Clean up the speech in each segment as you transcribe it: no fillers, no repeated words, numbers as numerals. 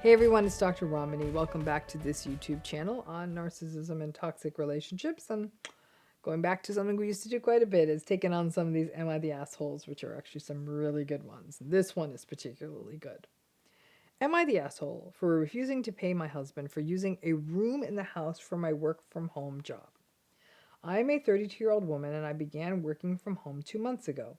Hey everyone, it's Dr. Ramani. Welcome back to this YouTube channel on narcissism and toxic relationships. And going back to something we used to do quite a bit is taking on some of these Am I the Assholes, which are actually some really good ones. This one is particularly good. Am I the asshole for refusing to pay my husband for using a room in the house for my work from home job? I am a 32-year-old woman and I began working from home 2 months ago.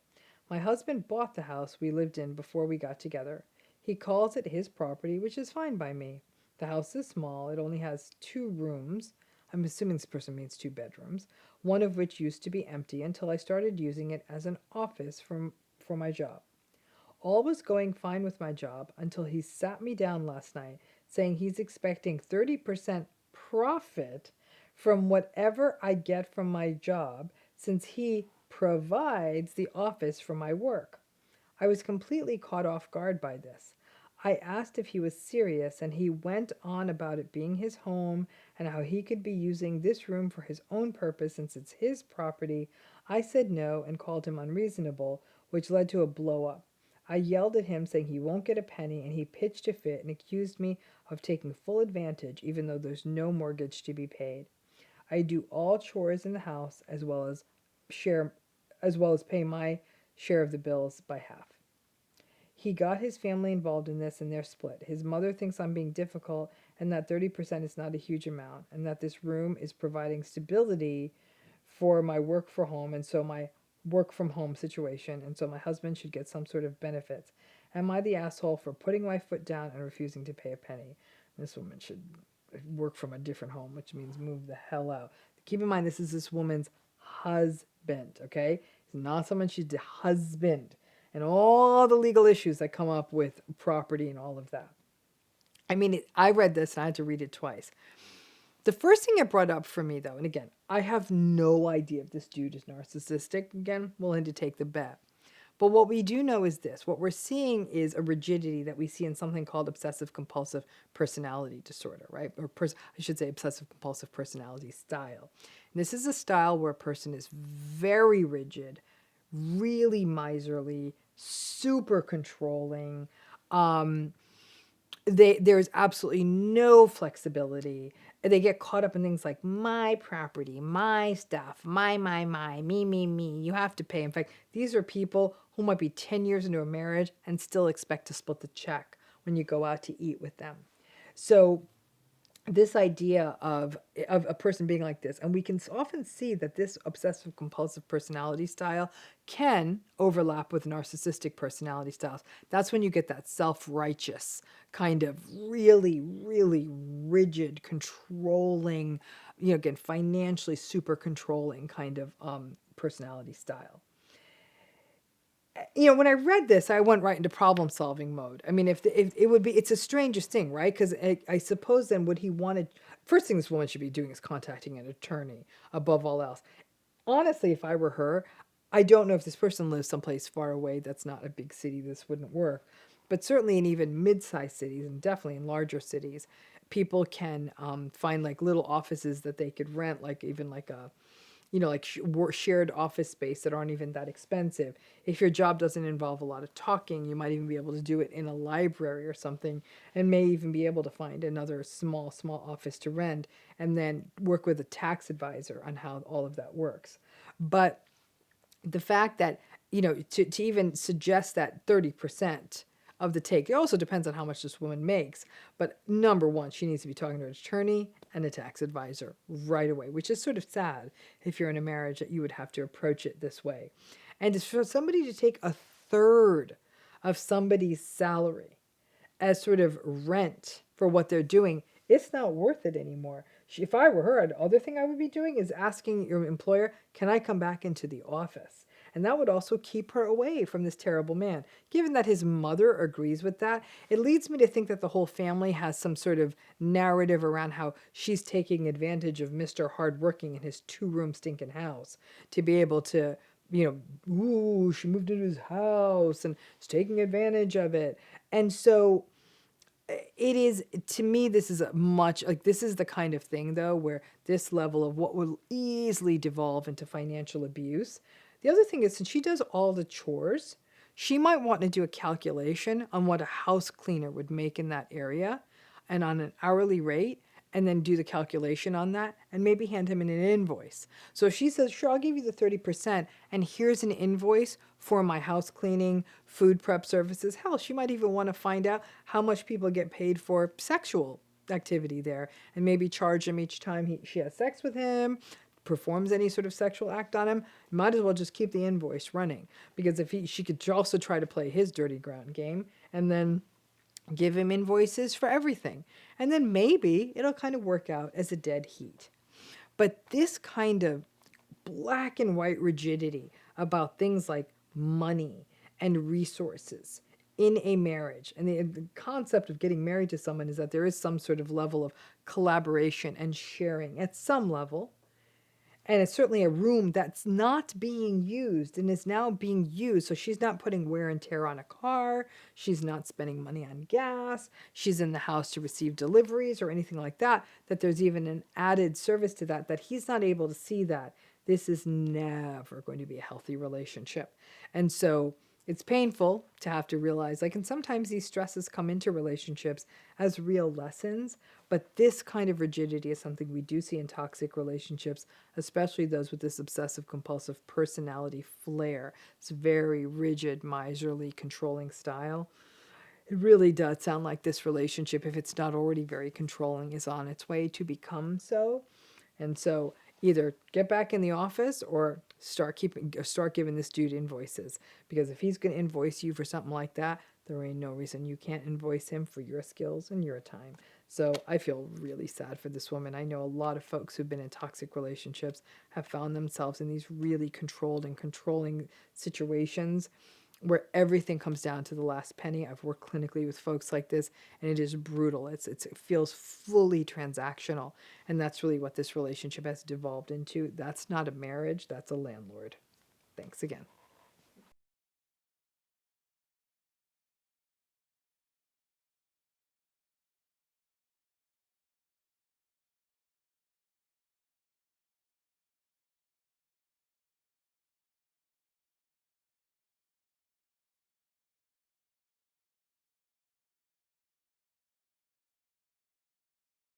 My husband bought the house we lived in before we got together. He calls it his property, which is fine by me. The house is small. It only has 2 rooms. I'm assuming this person means 2 bedrooms, one of which used to be empty until I started using it as an office for my job. All was going fine with my job until he sat me down last night saying he's expecting 30% profit from whatever I get from my job since he provides the office for my work. I was completely caught off guard by this. I asked if he was serious, and he went on about it being his home and how he could be using this room for his own purpose since it's his property. I said no and called him unreasonable, which led to a blow up. I yelled at him saying he won't get a penny, and he pitched a fit and accused me of taking full advantage even though there's no mortgage to be paid. I do all chores in the house as well as pay my share of the bills by half. He got his family involved in this and they're split. His mother thinks I'm being difficult and that 30% is not a huge amount and that this room is providing stability for my work from home and so my work from home situation and so my husband should get some sort of benefits. Am I the asshole for putting my foot down and refusing to pay a penny? This woman should work from a different home, which means move the hell out. Keep in mind, this is this woman's husband, okay? It's not someone, she's the husband. And all the legal issues that come up with property and all of that. I mean, I read this and I had to read it twice. The first thing it brought up for me, though, and again, I have no idea if this dude is narcissistic. Again, willing to take the bet. But what we do know is this. What we're seeing is a rigidity that we see in something called obsessive compulsive personality disorder, right? Or I should say obsessive compulsive personality style. And this is a style where a person is very rigid, really miserly, super controlling. There's absolutely no flexibility. They get caught up in things like my property, my stuff, my, me. You have to pay. In fact, these are people who might be 10 years into a marriage and still expect to split the check when you go out to eat with them. So this idea of a person being like this, and we can often see that this obsessive compulsive personality style can overlap with narcissistic personality styles. That's when you get that self-righteous kind of really, really rigid, controlling, again, financially super controlling kind of personality style. When I read this, I went right into problem solving mode. I mean, if it would be, it's the strangest thing, right? Because I suppose then what he wanted, first thing this woman should be doing is contacting an attorney above all else. Honestly, if I were her, I don't know if this person lives someplace far away that's not a big city, this wouldn't work. But certainly in even mid-sized cities and definitely in larger cities, people can find like little offices that they could rent, like even like a like shared office space that aren't even that expensive. If your job doesn't involve a lot of talking, you might even be able to do it in a library or something, and may even be able to find another small office to rent and then work with a tax advisor on how all of that works. But the fact that, to even suggest that 30% of the take, it also depends on how much this woman makes. But number one, she needs to be talking to an attorney and a tax advisor right away, which is sort of sad if you're in a marriage that you would have to approach it this way. And for somebody to take a third of somebody's salary as sort of rent for what they're doing, it's not worth it anymore. If I were her, the other thing I would be doing is asking your employer, can I come back into the office? And that would also keep her away from this terrible man. Given that his mother agrees with that, it leads me to think that the whole family has some sort of narrative around how she's taking advantage of Mr. Hardworking in his 2-room stinking house to be able to, ooh, she moved into his house and is taking advantage of it. And so it is, to me, this is this is the kind of thing, though, where this level of what will easily devolve into financial abuse. The other thing is, since she does all the chores, she might want to do a calculation on what a house cleaner would make in that area and on an hourly rate, and then do the calculation on that and maybe hand him an invoice. So if she says, sure, I'll give you the 30% and here's an invoice for my house cleaning, food prep services. Hell, she might even want to find out how much people get paid for sexual activity there and maybe charge him each time she has sex with him, performs any sort of sexual act on him. Might as well just keep the invoice running, because if she could also try to play his dirty ground game and then give him invoices for everything. And then maybe it'll kind of work out as a dead heat. But this kind of black and white rigidity about things like money and resources in a marriage, and the concept of getting married to someone is that there is some sort of level of collaboration and sharing at some level. And it's certainly a room that's not being used and is now being used. So she's not putting wear and tear on a car. She's not spending money on gas. She's in the house to receive deliveries or anything like that. That there's even an added service to that, that he's not able to see that. This is never going to be a healthy relationship. And so it's painful to have to realize, like, and sometimes these stresses come into relationships as real lessons, but this kind of rigidity is something we do see in toxic relationships, especially those with this obsessive compulsive personality flair. It's very rigid, miserly, controlling style. It really does sound like this relationship, if it's not already very controlling, is on its way to become so. And so either get back in the office or start giving this dude invoices, because if he's going to invoice you for something like that, there ain't no reason you can't invoice him for your skills and your time. So I feel really sad for this woman. I know a lot of folks who've been in toxic relationships have found themselves in these really controlled and controlling situations where everything comes down to the last penny. I've worked clinically with folks like this, and it is brutal. It feels fully transactional, and that's really what this relationship has devolved into. That's not a marriage, that's a landlord. Thanks again.